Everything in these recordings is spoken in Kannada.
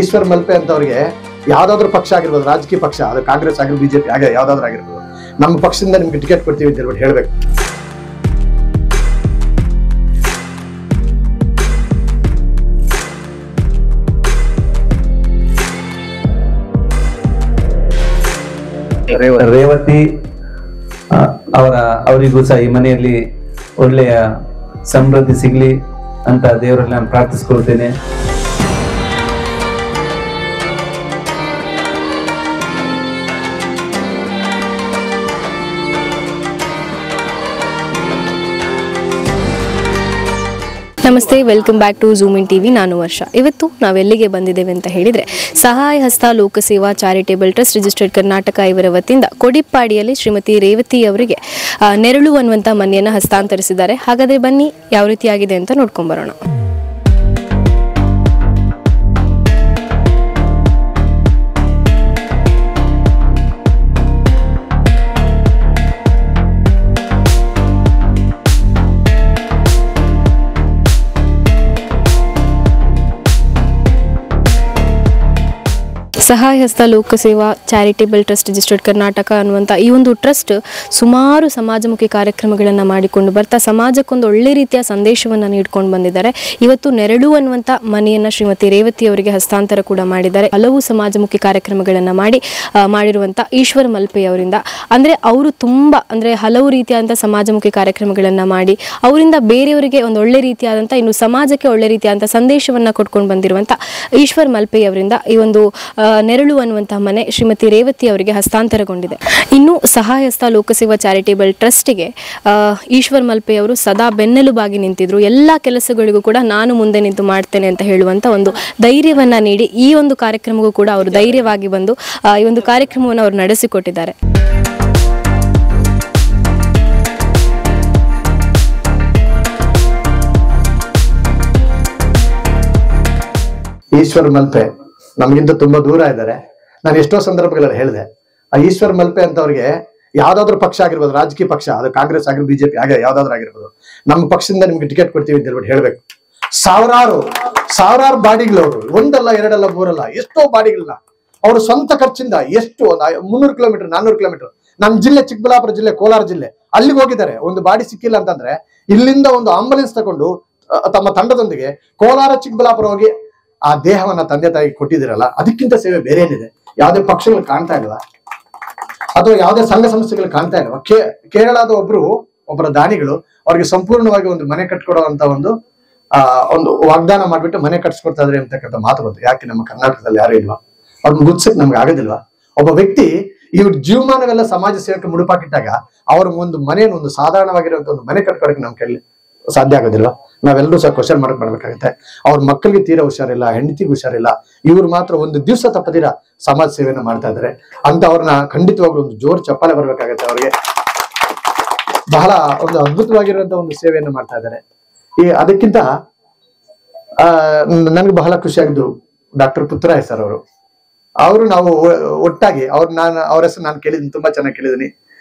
ಈಶ್ವರ್ ಮಲ್ಪೆ ಅಂತವ್ರಿಗೆ ಯಾವ್ದಾದ್ರು ಪಕ್ಷ ಆಗಿರ್ಬೋದು, ರಾಜಕೀಯ ಪಕ್ಷ, ಅದು ಕಾಂಗ್ರೆಸ್ ಆಗಿರ್ಬೋದು, ಬಿಜೆಪಿ ಹಾಗೆ ಯಾವ್ದಾದ್ರು ಆಗಿರ್ಬೋದು, ನಮ್ಮ ಪಕ್ಷದಿಂದ ನಿಮ್ಗೆ ಟಿಕೆಟ್ ಕೊಡ್ತೀವಿ ಅಂತ ಹೇಳ್ಬಿಟ್ಟು ಹೇಳ್ಬೇಕು. ರೇವತಿ ಅವರಿಗೂ ಸಹ ಈ ಮನೆಯಲ್ಲಿ ಒಳ್ಳೆಯ ಸಮೃದ್ಧಿ ಸಿಗ್ಲಿ ಅಂತ ದೇವರಲ್ಲಿ ನಾನು ಪ್ರಾರ್ಥಿಸ್ಕೊಳ್ತೇನೆ. ನಮಸ್ತೆ, welcome back to Zoom in TV. ನಾನು ವರ್ಷ. ಇವತ್ತು ನಾವೆಲ್ಲಿಗೆ ಬಂದಿದ್ದೇವೆ ಅಂತ ಹೇಳಿದರೆ, ಸಹಾಯ ಹಸ್ತ ಲೋಕಸೇವಾ ಚಾರಿಟೇಬಲ್ ಟ್ರಸ್ಟ್ ರಿಜಿಸ್ಟರ್ಡ್ ಕರ್ನಾಟಕ ಇವರ ವತಿಯಿಂದ ಕೊಡಿಪ್ಪಾಡಿಯಲ್ಲಿ ಶ್ರೀಮತಿ ರೇವತಿ ಅವರಿಗೆ ನೆರಳು ಅನ್ನುವಂಥ ಮನೆಯನ್ನು ಹಸ್ತಾಂತರಿಸಿದ್ದಾರೆ. ಹಾಗಾದರೆ ಬನ್ನಿ ಯಾವ ರೀತಿಯಾಗಿದೆ ಅಂತ ನೋಡ್ಕೊಂಬರೋಣ. ಸಹಾಯ ಹಸ್ತ ಲೋಕಸೇವಾ ಚಾರಿಟೇಬಲ್ ಟ್ರಸ್ಟ್ ರಿಜಿಸ್ಟರ್ಡ್ ಕರ್ನಾಟಕ ಅನ್ನುವಂಥ ಈ ಒಂದು ಟ್ರಸ್ಟ್ ಸುಮಾರು ಸಮಾಜಮುಖಿ ಕಾರ್ಯಕ್ರಮಗಳನ್ನು ಮಾಡಿಕೊಂಡು ಬರ್ತಾ ಸಮಾಜಕ್ಕೊಂದು ಒಳ್ಳೆ ರೀತಿಯ ಸಂದೇಶವನ್ನು ನೀಡ್ಕೊಂಡು ಬಂದಿದ್ದಾರೆ. ಇವತ್ತು ನೆರಳು ಅನ್ನುವಂಥ ಮನೆಯನ್ನು ಶ್ರೀಮತಿ ರೇವತಿ ಅವರಿಗೆ ಹಸ್ತಾಂತರ ಕೂಡ ಮಾಡಿದ್ದಾರೆ. ಹಲವು ಸಮಾಜಮುಖಿ ಕಾರ್ಯಕ್ರಮಗಳನ್ನು ಮಾಡಿರುವಂಥ ಈಶ್ವರ್ ಮಲ್ಪೆ ಅವರಿಂದ, ಅಂದರೆ ಅವರು ತುಂಬ ಹಲವು ರೀತಿಯಾದಂಥ ಸಮಾಜಮುಖಿ ಕಾರ್ಯಕ್ರಮಗಳನ್ನು ಮಾಡಿ ಅವರಿಂದ ಬೇರೆಯವರಿಗೆ ಒಂದು ಒಳ್ಳೆ ರೀತಿಯಾದಂಥ, ಇನ್ನು ಸಮಾಜಕ್ಕೆ ಒಳ್ಳೆ ರೀತಿಯಾದಂಥ ಸಂದೇಶವನ್ನು ಕೊಟ್ಕೊಂಡು ಬಂದಿರುವಂಥ ಈಶ್ವರ್ ಮಲ್ಪೆ ಅವರಿಂದ ಈ ಒಂದು ನೆರಳು ಅನ್ನುವಂತಹ ಮನೆ ಶ್ರೀಮತಿ ರೇವತಿ ಅವರಿಗೆ ಹಸ್ತಾಂತರಗೊಂಡಿದೆ. ಇನ್ನು ಸಹಾಯ ಹಸ್ತ ಲೋಕಸೇವಾ ಚಾರಿಟೇಬಲ್ ಟ್ರಸ್ಟ್ಗೆ ಈಶ್ವರ್ ಮಲ್ಪೆ ಅವರು ಸದಾ ಬೆನ್ನೆಲುಬಾಗಿ ನಿಂತಿದ್ರು. ಎಲ್ಲ ಕೆಲಸಗಳಿಗೂ ಕೂಡ ನಾನು ಮುಂದೆ ನಿಂತು ಮಾಡ್ತೇನೆ ಅಂತ ಹೇಳುವಂತ ಒಂದು ಧೈರ್ಯವನ್ನ ನೀಡಿ ಈ ಒಂದು ಕಾರ್ಯಕ್ರಮಕ್ಕೂ ಕೂಡ ಅವರು ಧೈರ್ಯವಾಗಿ ಬಂದು ಈ ಒಂದು ಕಾರ್ಯಕ್ರಮವನ್ನು ಅವರು ನಡೆಸಿಕೊಟ್ಟಿದ್ದಾರೆ. ಈಶ್ವರ್ ಮಲ್ಪೆ ನಮಗಿಂತ ತುಂಬಾ ದೂರ ಇದ್ದಾರೆ. ನಾನು ಎಷ್ಟೋ ಸಂದರ್ಭಗಳಲ್ಲಿ ಹೇಳಿದೆ, ಆ ಈಶ್ವರ್ ಮಲ್ಪೆ ಅಂತವ್ರಿಗೆ ಯಾವ್ದಾದ್ರು ಪಕ್ಷ ಆಗಿರ್ಬೋದು, ರಾಜಕೀಯ ಪಕ್ಷ, ಅದು ಕಾಂಗ್ರೆಸ್ ಆಗಿರ್ಬೋದು, ಬಿಜೆಪಿ ಹಾಗೆ ಯಾವ್ದಾದ್ರು ಆಗಿರ್ಬೋದು, ನಮ್ಮ ಪಕ್ಷದಿಂದ ನಿಮ್ಗೆ ಟಿಕೆಟ್ ಕೊಡ್ತೀವಿ ಅಂತ ಹೇಳ್ಬಿಟ್ಟು ಹೇಳ್ಬೇಕು. ಸಾವಿರಾರು ಬಾಡಿಗಳು ಅವರು, ಒಂದಲ್ಲ ಎರಡಲ್ಲ ಮೂರಲ್ಲ, ಎಷ್ಟೋ ಬಾಡಿಗಳನ್ನ ಅವರು ಸ್ವಂತ ಖರ್ಚಿಂದ ಎಷ್ಟು 300 ಕಿಲೋಮೀಟರ್ 400 ಕಿಲೋಮೀಟರ್, ನಮ್ಮ ಜಿಲ್ಲೆ ಚಿಕ್ಕಬಳ್ಳಾಪುರ ಜಿಲ್ಲೆ, ಕೋಲಾರ ಜಿಲ್ಲೆ, ಅಲ್ಲಿಗೆ ಹೋಗಿದ್ದಾರೆ. ಒಂದು ಬಾಡಿ ಸಿಕ್ಕಿಲ್ಲ ಅಂತಂದ್ರೆ ಇಲ್ಲಿಂದ ಒಂದು ಆಂಬುಲೆನ್ಸ್ ತಗೊಂಡು ತಮ್ಮ ತಂಡದೊಂದಿಗೆ ಕೋಲಾರ ಚಿಕ್ಕಬಳ್ಳಾಪುರ ಹೋಗಿ ಆ ದೇಹವನ್ನ ತಂದೆ ತಾಯಿ ಕೊಟ್ಟಿದಿರಲ್ಲ, ಅದಕ್ಕಿಂತ ಸೇವೆ ಬೇರೆ ಏನಿದೆ? ಯಾವುದೇ ಪಕ್ಷಗಳು ಕಾಣ್ತಾ ಇಲ್ವಾ, ಅಥವಾ ಯಾವುದೇ ಸಂಘ ಸಂಸ್ಥೆಗಳು ಕಾಣ್ತಾ ಇಲ್ವಾ? ಕೇರಳದ ಒಬ್ಬರ ದಾನಿಗಳು ಅವ್ರಿಗೆ ಸಂಪೂರ್ಣವಾಗಿ ಒಂದು ಮನೆ ಕಟ್ಕೊಡುವಂತ ಒಂದು ವಾಗ್ದಾನ ಮಾಡ್ಬಿಟ್ಟು ಮನೆ ಕಟ್ಸ್ಕೊಡ್ತಾ ಇದ್ರಿ ಅಂತಕ್ಕಂಥ ಮಾತು ಬಂತು. ಯಾಕೆ ನಮ್ಮ ಕರ್ನಾಟಕದಲ್ಲಿ ಯಾರು ಇಲ್ವಾ? ಅವ್ರನ್ನ ಗುಡ್ಸಕ್ ನಮ್ಗೆ ಆಗೋದಿಲ್ವಾ? ಒಬ್ಬ ವ್ಯಕ್ತಿ ಇವ್ರ ಜೀವಮಾನವೆಲ್ಲ ಸಮಾಜ ಸೇವಕ್ಕೆ ಮುಡುಪಾಕಿಟ್ಟಾಗ ಅವ್ರ ಒಂದು ಮನೆಯನ್ನು, ಒಂದು ಸಾಧಾರಣವಾಗಿರುವಂತ ಒಂದು ಮನೆ ಕಟ್ಕೊಡಕ್ಕೆ ನಮ್ ಕೈಲಿ ಸಾಧ್ಯ ಆಗೋದಿಲ್ವಾ? ನಾವೆಲ್ಲರೂ ಸಹ ಕ್ವಶನ್ ಮಾಡ್ಬೇಕಾಗುತ್ತೆ. ಅವ್ರ ಮಕ್ಕಳಿಗೆ ತೀರಾ ಹುಷಾರಿಲ್ಲ, ಹೆಂಡತಿಗೆ ಹುಷಾರಿಲ್ಲ, ಇವ್ರು ಮಾತ್ರ ಒಂದು ದಿವಸ ತಪ್ಪದಿರ ಸಮಾಜ ಸೇವೆಯನ್ನು ಮಾಡ್ತಾ ಇದ್ದಾರೆ ಅಂತ ಅವ್ರನ್ನ ಖಂಡಿತವಾಗ್ಲೂ ಒಂದು ಜೋರ್ ಚಪ್ಪಾಳೆ ಬರ್ಬೇಕಾಗತ್ತೆ. ಅವ್ರಿಗೆ ಬಹಳ ಒಂದು ಅದ್ಭುತವಾಗಿರುವಂತ ಒಂದು ಸೇವೆಯನ್ನು ಮಾಡ್ತಾ ಇದ್ದಾರೆ. ಅದಕ್ಕಿಂತ ನನ್ಗೆ ಬಹಳ ಖುಷಿಯಾಗಿದ್ದು ಡಾಕ್ಟರ್ ಪುತ್ತರಾಯ ಸರ್ ಅವರು ನಾವು ಒಟ್ಟಾಗಿ ಅವ್ರ ಹೆಸರು ನಾನು ಕೇಳಿದ್ದೀನಿ, ತುಂಬಾ ಚೆನ್ನಾಗಿ ಕೇಳಿದೀನಿ.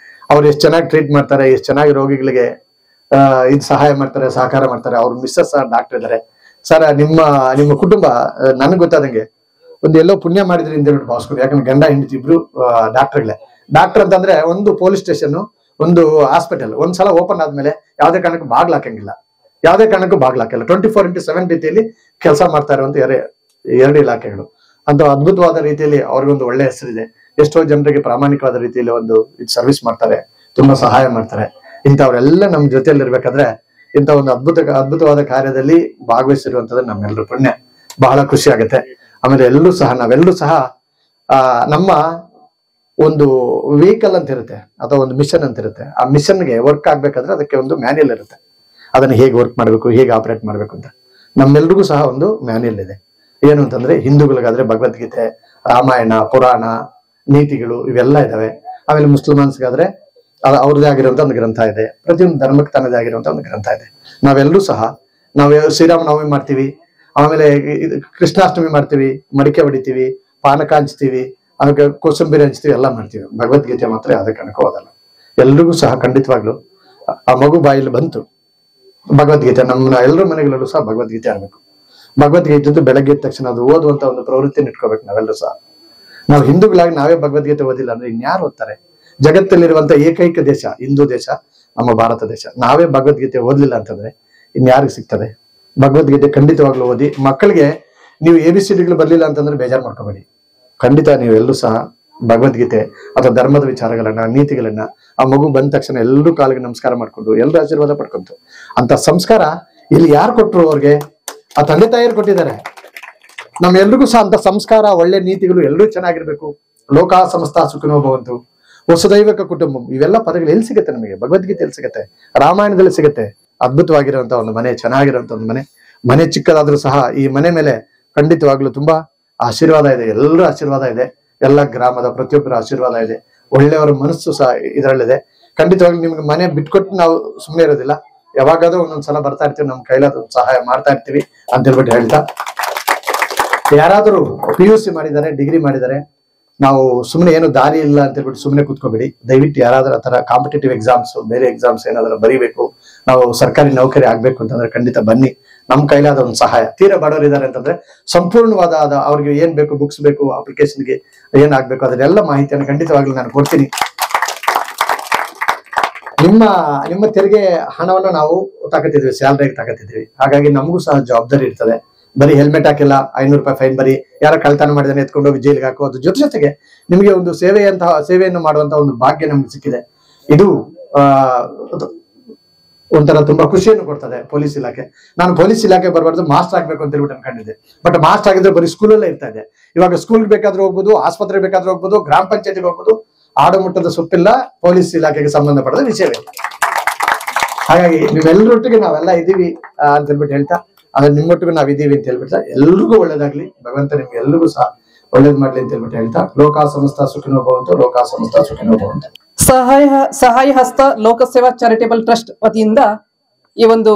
ಅವ್ರು ಎಷ್ಟು ಚೆನ್ನಾಗಿ ಟ್ರೀಟ್ ಮಾಡ್ತಾರೆ, ಎಷ್ಟು ಚೆನ್ನಾಗಿ ರೋಗಿಗಳಿಗೆ ಇದು ಸಹಾಯ ಮಾಡ್ತಾರೆ, ಸಹಕಾರ ಮಾಡ್ತಾರೆ. ಅವ್ರ ಮಿಸ್ಸಸ್ ಡಾಕ್ಟರ್ ಇದ್ದಾರೆ. ಸರ್, ನಿಮ್ಮ ಕುಟುಂಬ ನನಗೆ ಗೊತ್ತಾದಂಗೆ ಒಂದು ಎಲ್ಲೋ ಪುಣ್ಯ ಮಾಡಿದ್ರಿ ಅಂತ ಹೇಳ್ಬಿಟ್ಟು ಭಾವಿಸ್ಕೊಂಡು, ಯಾಕಂದ್ರೆ ಗಂಡ ಹೆಂಡತಿ ಇಬ್ರು ಡಾಕ್ಟರ್ಗಳೇ. ಡಾಕ್ಟರ್ ಅಂತಂದ್ರೆ ಒಂದು ಪೊಲೀಸ್ ಸ್ಟೇಷನ್, ಒಂದು ಹಾಸ್ಪಿಟಲ್ ಒಂದ್ಸಲ ಓಪನ್ ಆದ್ಮೇಲೆ ಯಾವುದೇ ಕಾರಣಕ್ಕೂ ಬಾಗ್ಲಾಕಂಗಿಲ್ಲ, 24x7 ರೀತಿಯಲ್ಲಿ ಕೆಲಸ ಮಾಡ್ತಾ ಇರುವಂತ ಎರಡು ಇಲಾಖೆಗಳು ಅಂತ ಅದ್ಭುತವಾದ ರೀತಿಯಲ್ಲಿ ಅವ್ರಿಗೊಂದು ಒಳ್ಳೆ ಹೆಸರಿದೆ. ಎಷ್ಟೋ ಜನರಿಗೆ ಪ್ರಾಮಾಣಿಕವಾದ ರೀತಿಯಲ್ಲಿ ಒಂದು ಸರ್ವಿಸ್ ಮಾಡ್ತಾರೆ, ತುಂಬಾ ಸಹಾಯ ಮಾಡ್ತಾರೆ. ಇಂಥವ್ರೆಲ್ಲ ನಮ್ ಜೊತೆಯಲ್ಲಿ ಇರ್ಬೇಕಾದ್ರೆ ಇಂಥ ಒಂದು ಅದ್ಭುತವಾದ ಕಾರ್ಯದಲ್ಲಿ ಭಾಗವಹಿಸಿರುವಂತದ್ದು ನಮ್ಮೆಲ್ಲರೂ ಪುಣ್ಯ. ಬಹಳ ಖುಷಿ ಆಗುತ್ತೆ. ಆಮೇಲೆ ನಾವೆಲ್ಲರೂ ಸಹ ನಮ್ಮ ಒಂದು ವೆಹಿಕಲ್ ಅಂತ ಇರುತ್ತೆ, ಅಥವಾ ಒಂದು ಮಿಷನ್ ಅಂತ ಇರುತ್ತೆ. ಆ ಮಿಷನ್ಗೆ ವರ್ಕ್ ಆಗ್ಬೇಕಾದ್ರೆ ಅದಕ್ಕೆ ಒಂದು ಮ್ಯಾನ್ಯಲ್ ಇರುತ್ತೆ. ಅದನ್ನ ಹೇಗೆ ವರ್ಕ್ ಮಾಡ್ಬೇಕು, ಹೇಗೆ ಆಪರೇಟ್ ಮಾಡ್ಬೇಕು ಅಂತ ನಮ್ಮೆಲ್ರಿಗೂ ಸಹ ಒಂದು ಮ್ಯಾನ್ಯಲ್ ಇದೆ. ಏನು ಅಂತಂದ್ರೆ, ಹಿಂದೂಗಳಿಗಾದ್ರೆ ಭಗವದ್ಗೀತೆ, ರಾಮಾಯಣ, ಪುರಾಣ, ನೀತಿಗಳು ಇವೆಲ್ಲ ಇದಾವೆ. ಆಮೇಲೆ ಮುಸ್ಲಿಮಾನ್ಸ್ಗಾದ್ರೆ ಅವ್ರದೇ ಆಗಿರುವಂತ ಒಂದು ಗ್ರಂಥ ಇದೆ. ಪ್ರತಿಯೊಂದು ಧರ್ಮಕ್ಕೆ ತನ್ನದೇ ಆಗಿರುವಂತ ಒಂದು ಗ್ರಂಥ ಇದೆ. ನಾವೆಲ್ಲರೂ ಸಹ ನಾವು ಶ್ರೀರಾಮನವಮಿ ಮಾಡ್ತೀವಿ, ಆಮೇಲೆ ಕೃಷ್ಣಾಷ್ಟಮಿ ಮಾಡ್ತೀವಿ, ಮಡಿಕೆ ಹೊಡಿತೀವಿ, ಪಾನಕ ಹಂಚ್ತೀವಿ, ಆಮೇಲೆ ಕೋಸಂಬರಿ ಹಂಚ್ತೀವಿ, ಎಲ್ಲ ಮಾಡ್ತೀವಿ. ಭಗವದ್ಗೀತೆ ಮಾತ್ರ ಯಾವುದೇ ಕಾರಣಕ್ಕೂ ಓದಲ್ಲ. ಎಲ್ರಿಗೂ ಸಹ ಖಂಡಿತವಾಗ್ಲು ಆ ಮಗು ಬಾಯಲ್ಲಿ ಬಂತು ಭಗವದ್ಗೀತೆ, ಎಲ್ಲರ ಮನೆಗಳಲ್ಲೂ ಸಹ ಭಗವದ್ಗೀತೆ ಆಗ್ಬೇಕು. ಭಗವದ್ಗೀತೆ ಬೆಳಗ್ಗೆ ಎದ್ದ ತಕ್ಷಣ ಅದು ಓದುವಂತ ಒಂದು ಪ್ರವೃತ್ತಿನ ಇಟ್ಕೋಬೇಕು ನಾವೆಲ್ಲರೂ ಸಹ. ನಾವು ಹಿಂದೂಗಳಾಗಿ ನಾವೇ ಭಗವದ್ಗೀತೆ ಓದಿಲ್ಲ ಅಂದ್ರೆ ಇನ್ಯಾರು ಓದ್ತಾರೆ? ಜಗತ್ತಲ್ಲಿರುವಂತ ಏಕೈಕ ದೇಶ ಹಿಂದೂ ದೇಶ ನಮ್ಮ ಭಾರತ ದೇಶ. ನಾವೇ ಭಗವದ್ಗೀತೆ ಓದ್ಲಿಲ್ಲ ಅಂತಂದ್ರೆ ಇನ್ಯಾರಿಗೆ ಸಿಗ್ತದೆ? ಭಗವದ್ಗೀತೆ ಖಂಡಿತವಾಗ್ಲೂ ಓದಿ. ಮಕ್ಕಳಿಗೆ ನೀವು ABCDಗಳು ಬರ್ಲಿಲ್ಲ ಅಂತಂದ್ರೆ ಬೇಜಾರು ಮಾಡ್ಕೋಬೇಡಿ. ಖಂಡಿತ ನೀವೆಲ್ಲರೂ ಸಹ ಭಗವದ್ಗೀತೆ ಅಥವಾ ಧರ್ಮದ ವಿಚಾರಗಳನ್ನ, ನೀತಿಗಳನ್ನ ಆ ಮಗು ಬಂದ ತಕ್ಷಣ ಎಲ್ಲರೂ ಕಾಲಿಗೆ ನಮಸ್ಕಾರ ಮಾಡ್ಕೊಂಡು ಎಲ್ಲರೂ ಆಶೀರ್ವಾದ ಪಡ್ಕೊಂತು. ಅಂತ ಸಂಸ್ಕಾರ ಇಲ್ಲಿ ಯಾರು ಕೊಟ್ರು? ಅವ್ರಿಗೆ ಆ ತಂದೆ ತಾಯಿಯರು ಕೊಟ್ಟಿದ್ದಾರೆ. ನಮ್ಮೆಲ್ರಿಗೂ ಸಹ ಅಂತ ಸಂಸ್ಕಾರ, ಒಳ್ಳೆ ನೀತಿಗಳು ಎಲ್ಲರೂ ಚೆನ್ನಾಗಿರ್ಬೇಕು. ಲೋಕ ಸಮಸ್ತ ಸುಖಿನೋ ಭವಂತು, ವಸುದೈವಕ ಕುಟುಂಬಂ, ಇವೆಲ್ಲ ಪದಗಳು ಎಲ್ಲಿ ಸಿಗುತ್ತೆ ನಮಗೆ? ಭಗವದ್ಗೀತೆಯಲ್ಲಿ ಸಿಗುತ್ತೆ, ರಾಮಾಯಣದಲ್ಲಿ ಸಿಗುತ್ತೆ. ಅದ್ಭುತವಾಗಿರುವಂತ ಒಂದು ಮನೆ, ಚೆನ್ನಾಗಿರುವಂತ ಒಂದು ಮನೆ ಚಿಕ್ಕದಾದ್ರೂ ಸಹ ಈ ಮನೆ ಮೇಲೆ ಖಂಡಿತವಾಗ್ಲೂ ತುಂಬಾ ಆಶೀರ್ವಾದ ಇದೆ. ಎಲ್ಲರ ಆಶೀರ್ವಾದ ಇದೆ, ಎಲ್ಲ ಗ್ರಾಮದ ಪ್ರತಿಯೊಬ್ಬರ ಆಶೀರ್ವಾದ ಇದೆ, ಒಳ್ಳೆಯವರ ಮನಸ್ಸು ಸಹ ಇದರಲ್ಲಿದೆ. ಖಂಡಿತವಾಗ್ಲೂ ನಿಮ್ಗೆ ಮನೆ ಬಿಟ್ಕೊಟ್ಟು ನಾವು ಸುಮ್ಮನೆ ಇರೋದಿಲ್ಲ. ಯಾವಾಗಾದ್ರೂ ಒಂದೊಂದ್ಸಲ ಬರ್ತಾ ಇರ್ತೀವಿ, ನಮ್ ಕೈಲಾದ ಸಹಾಯ ಮಾಡ್ತಾ ಇರ್ತೀವಿ ಅಂತ ಹೇಳ್ಬಿಟ್ಟು ಹೇಳ್ತಾ, ಯಾರಾದರೂ PUC ಮಾಡಿದ್ದಾರೆ, ಡಿಗ್ರಿ ಮಾಡಿದ್ದಾರೆ, ನಾವು ಸುಮ್ಮನೆ ಏನು ದಾರಿ ಇಲ್ಲ ಅಂತ ಹೇಳ್ಬಿಟ್ಟು ಸುಮ್ಮನೆ ಕೂತ್ಕೋಬೇಡಿ. ದಯವಿಟ್ಟು ಯಾರಾದ್ರೂ ಆ ತರ ಕಾಂಪಿಟೇಟಿವ್ ಎಕ್ಸಾಮ್ಸ್, ಬೇರೆ ಎಕ್ಸಾಮ್ಸ್ ಏನಾದ್ರೂ ಬರೀಬೇಕು, ನಾವು ಸರ್ಕಾರಿ ನೌಕರಿ ಆಗ್ಬೇಕು ಅಂತಂದ್ರೆ ಖಂಡಿತ ಬನ್ನಿ. ನಮ್ ಕೈಲಾದ ಒಂದು ಸಹಾಯ. ತೀರಾ ಬಡವರಿದ್ದಾರೆ ಅಂತಂದ್ರೆ ಸಂಪೂರ್ಣವಾದ ಅವ್ರಿಗೆ ಏನ್ ಬೇಕು, ಬುಕ್ಸ್ ಬೇಕು, ಅಪ್ಲಿಕೇಶನ್ಗೆ ಏನ್ ಆಗ್ಬೇಕು ಅದನ್ನೆಲ್ಲ ಮಾಹಿತಿಯನ್ನು ಖಂಡಿತವಾಗ್ಲೂ ನಾನು ಕೊಡ್ತೀನಿ. ನಿಮ್ಮ ತೆರಿಗೆ ಹಣವನ್ನು ನಾವು ತಗೋತಿದ್ವಿ, ಸ್ಯಾಲರಿಗೆ ತಗೋತಿದ್ವಿ. ಹಾಗಾಗಿ ನಮಗೂ ಸಹ ಜವಾಬ್ದಾರಿ ಇರ್ತದೆ. ಬರೀ ಹೆಲ್ಮೆಟ್ ಹಾಕಿಲ್ಲ, 500 ರೂಪಾಯಿ ಫೈನ್ ಬರೀ, ಯಾರ ಕಳ್ತನ ಮಾಡಿದಾನೆ ಎತ್ಕೊಂಡು ಹೋಗಿ ಜೈಲಿಗೆ ಹಾಕೋ, ಅದ್ರ ಜೊತೆಗೆ ನಿಮಗೆ ಒಂದು ಸೇವೆಯನ್ನು ಮಾಡುವಂತ ಒಂದು ಭಾಗ್ಯ ನಮ್ಗೆ ಸಿಕ್ಕಿದೆ. ಇದು ಒಂಥರ ತುಂಬಾ ಖುಷಿಯನ್ನು ಕೊಡ್ತದೆ ಪೊಲೀಸ್ ಇಲಾಖೆ. ನಾನು ಪೊಲೀಸ್ ಇಲಾಖೆ ಬರಬಾರ್ದು, ಮಾಸ್ಟರ್ ಆಗ್ಬೇಕು ಅಂತ ಹೇಳ್ಬಿಟ್ಟು ಅನ್ಕೊಂಡಿದ್ದೆ. ಬಟ್ ಮಾಸ್ಟರ್ ಆಗಿದ್ರೆ ಬರೀ ಸ್ಕೂಲಲ್ಲೇ ಇರ್ತಾ ಇದೆ. ಇವಾಗ ಸ್ಕೂಲ್ಗೆ ಬೇಕಾದ್ರೂ ಹೋಗ್ಬೋದು, ಆಸ್ಪತ್ರೆ ಬೇಕಾದ್ರೂ ಹೋಗ್ಬೋದು, ಗ್ರಾಮ ಪಂಚಾಯತಿಗೆ ಹೋಗ್ಬೋದು. ಆಡುಮುಟ್ಟದ ಸೊಪ್ಪಿಲ್ಲ ಪೊಲೀಸ್ ಇಲಾಖೆಗೆ ಸಂಬಂಧಪಟ್ಟ ವಿಷಯವೇ. ಹಾಗಾಗಿ ನೀವೆಲ್ಲರೊಟ್ಟಿಗೆ ನಾವೆಲ್ಲ ಇದೀವಿ ಅಂತ ಹೇಳ್ಬಿಟ್ಟು ಹೇಳ್ತಾ, ಆದ್ರೆ ನಿಮ್ಮೊಟ್ಟಿಗೂ ನಾವಿದ್ದೀವಿ ಅಂತ ಹೇಳ್ಬಿಟ್ಟ ಎಲ್ರಿಗೂ ಒಳ್ಳೇದಾಗ್ಲಿ, ಭಗವಂತ ನಿಮ್ಗೆ ಎಲ್ರಿಗೂ ಸಹ ಒಳ್ಳೇದ್ ಮಾಡ್ಲಿ ಅಂತ ಹೇಳ್ಬಿಟ್ಟು ಹೇಳ್ತಾ, ಲೋಕ ಸಮಸ್ತ ಸುಖಿನೋ ಭವಂತು, ಲೋಕ ಸಮಸ್ತ ಸುಖಿನೋ ಭವಂತು. ಸಹಾಯ ಹಸ್ತ ಲೋಕಸೇವಾ ಚಾರಿಟೇಬಲ್ ಟ್ರಸ್ಟ್ ವತಿಯಿಂದ ಈ ಒಂದು